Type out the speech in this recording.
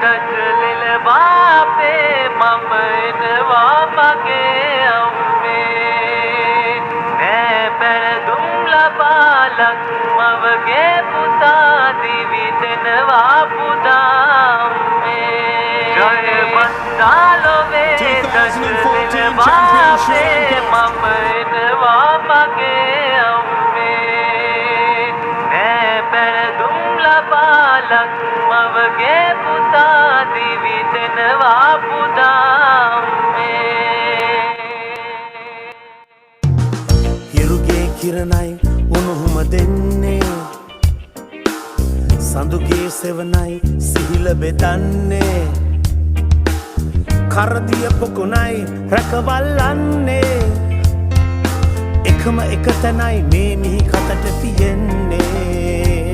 දජලිල වාපේ මම එනවා මගේ අම්මේ නෑ පැරදුම් ලබාලක් මවගේ පුතා දිවි දෙනවා පුතා අම්මේ ජය බන්දාලොවේ දජලිල වාපේ මම එනවා මගේ අම්මේ නෑ පැරදුම් ලබාලක් මවගේ පුතා දිවි දෙනවා පුතා හිරුගේ කිරණයි උණුහුම දෙන්නේ සඳුගේ සෙවනයි සිහිල බෙදන්නේ කරදිය පොකුණයි රැකවල්ලන්නේ එකම එක තැනයි මේ මිහි කතට තියෙන්නේ